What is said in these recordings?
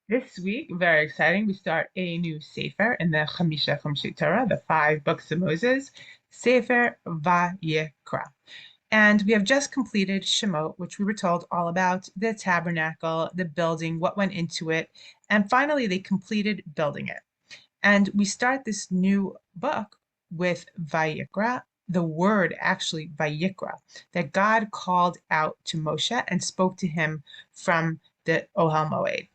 This week, very exciting, we start a new Sefer in the Chamisha Chumshei Torah, the five books of Moses, Sefer Vayikra. And we have just completed Shemot, which we were told all about the tabernacle, the building, what went into it, and finally they completed building it. And we start this new book with Vayikra, the word actually Vayikra, that God called out to Moshe and spoke to him from the Ohel Moed.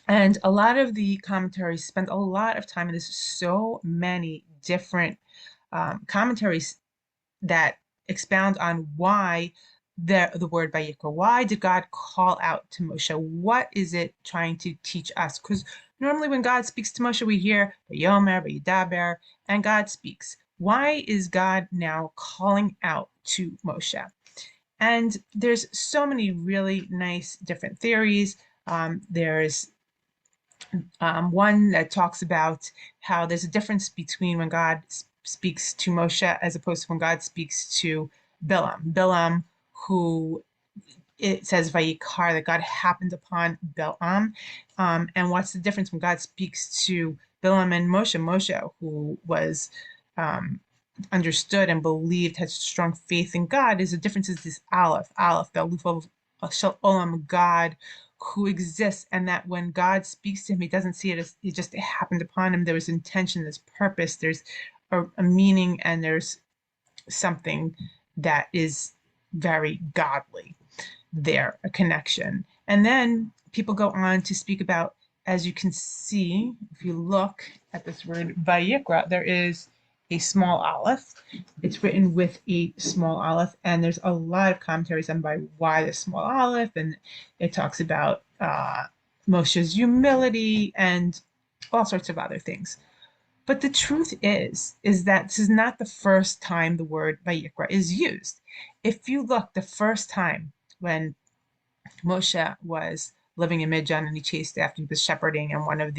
And a lot of the commentaries spend a lot of time, and there's so many different commentaries that expound on why the word Vayikra. Why did God call out to Moshe? What is it trying to teach us? Because normally when God speaks to Moshe, we hear Vayomer, Vayidaber, and God speaks. Why is God now calling out to Moshe? And there's so many really nice different theories. There's one that talks about how there's a difference between when God speaks to Moshe as opposed to when God speaks to Bilam. Bilam, who it says Vayikar, that God happened upon Bilam. And what's the difference when God speaks to Bilam and Moshe? Moshe, who was um, understood and believed, had strong faith in God, is the difference is this Aleph, Aleph, the Aleph of Shel Olam, God who exists, and that when God speaks to him, he doesn't see it as it just happened upon him. There was intention, there's purpose, there's a meaning, and there's something that is very godly there, a connection. And then people go on to speak about, as you can see, if you look at this word Vayikra, there is a small aleph. It's written with a small aleph, and there's a lot of commentaries on by why the small aleph, and it talks about Moshe's humility and all sorts of other things. But the truth is that this is not the first time the word Vayikra is used. If you look, the first time when Moshe was living in Midian and he chased after he was shepherding, and one of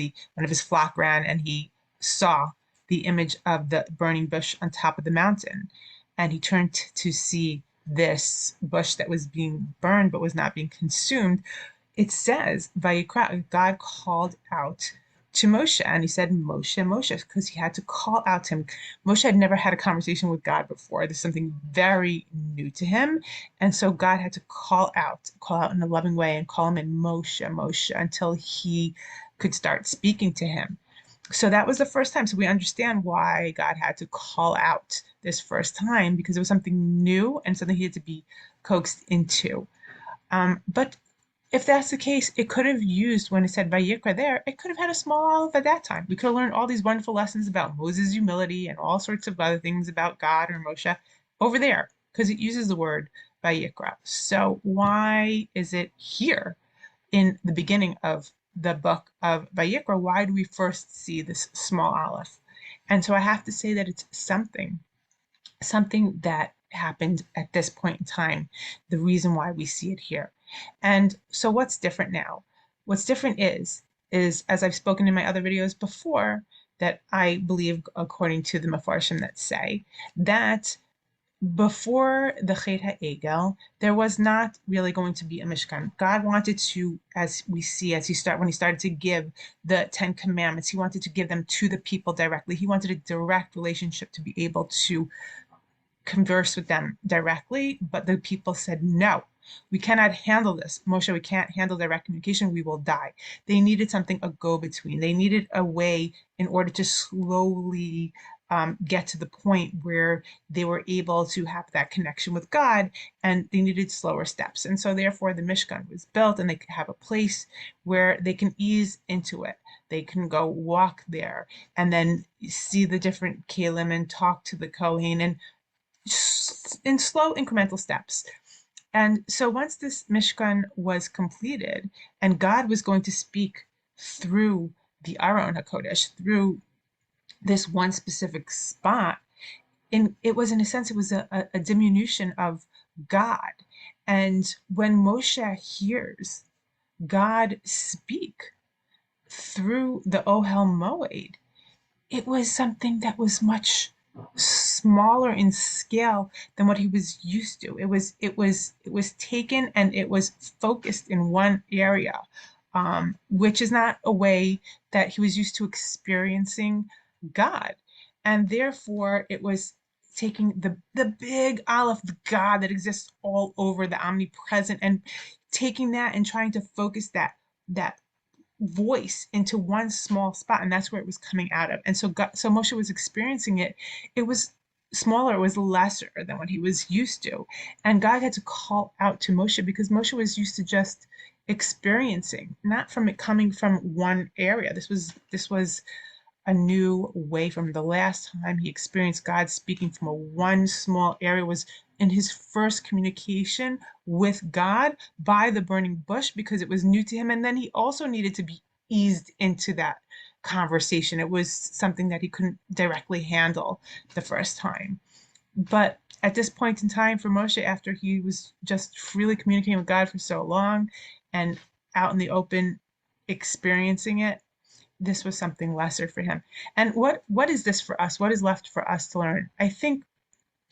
his flock ran and he saw the image of the burning bush on top of the mountain, and he turned to see this bush that was being burned but was not being consumed. It says Vayikra, God called out to Moshe, and he said Moshe, Moshe, because he had to call out to him. Moshe had never had a conversation with God before. There's something very new to him, and so God had to call out in a loving way, and call him in Moshe, Moshe, until he could start speaking to him. So that was the first time. So we understand why God had to call out this first time, because it was something new and something he had to be coaxed into. But if that's the case, it could have used when it said Vayikra there, it could have had a small aleph at that time. We could have learned all these wonderful lessons about Moses' humility and all sorts of other things about God or Moshe over there, because it uses the word Vayikra. So why is it here in the beginning of the book of Vayikra? Why do we first see this small aleph? And so I have to say that it's something that happened at this point in time, the reason why we see it here. And so what's different now? What's different is as I've spoken in my other videos before, that I believe, according to the Mefarshim, that say that before the Chet HaEgel, there was not really going to be a Mishkan. God wanted to, as we see, when he started to give the Ten Commandments, he wanted to give them to the people directly. He wanted a direct relationship to be able to converse with them directly, but the people said, no, we cannot handle this. Moshe, we can't handle direct communication. We will die. They needed something, a go-between. They needed a way in order to slowly get to the point where they were able to have that connection with God, and they needed slower steps. And so therefore the Mishkan was built, and they could have a place where they can ease into it. They can go walk there and then see the different Kalim and talk to the Kohen, and in slow incremental steps. And so once this Mishkan was completed and God was going to speak through the Aron HaKodesh, through this one specific spot, it was, in a sense, it was a diminution of God. And when Moshe hears God speak through the Ohel Moed, it was something that was much smaller in scale than what he was used to. It was taken and it was focused in one area. which is not a way that he was used to experiencing God. And therefore, it was taking the big Aleph, the God that exists all over, the omnipresent, and taking that and trying to focus that voice into one small spot, and that's where it was coming out of. And so so Moshe was experiencing it. It was smaller, it was lesser than what he was used to. And God had to call out to Moshe because Moshe was used to just experiencing, not from it coming from one area. This was a new way from the last time he experienced God speaking from a one small area was in his first communication with God by the burning bush because it was new to him. And then he also needed to be eased into that conversation. It was something that he couldn't directly handle the first time. But at this point in time for Moshe, after he was just freely communicating with God for so long and out in the open experiencing it, this was something lesser for him. And what is this for us? What is left for us to learn? I think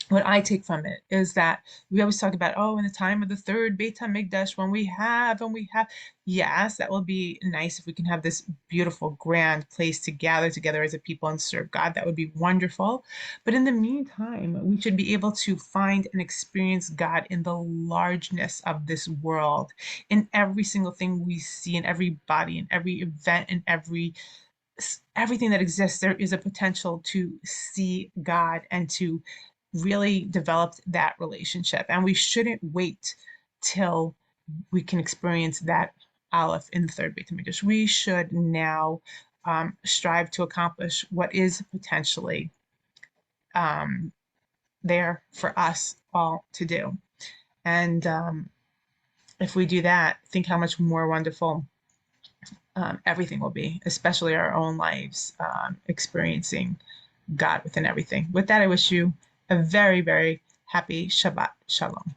what I take from it is that we always talk about, oh, in the time of the third Beit HaMikdash, when we have, yes, that will be nice if we can have this beautiful, grand place to gather together as a people and serve God. That would be wonderful. But in the meantime, we should be able to find and experience God in the largeness of this world, in every single thing we see, in every body, in every event, in everything that exists. There is a potential to see God and to really develop that relationship. And we shouldn't wait till we can experience that Aleph in the third Beit HaMikdash. We should now strive to accomplish what is potentially um, there for us all to do. And if we do that, think how much more wonderful everything will be, especially our own lives, experiencing God within everything. With that, I wish you a very, very happy Shabbat Shalom.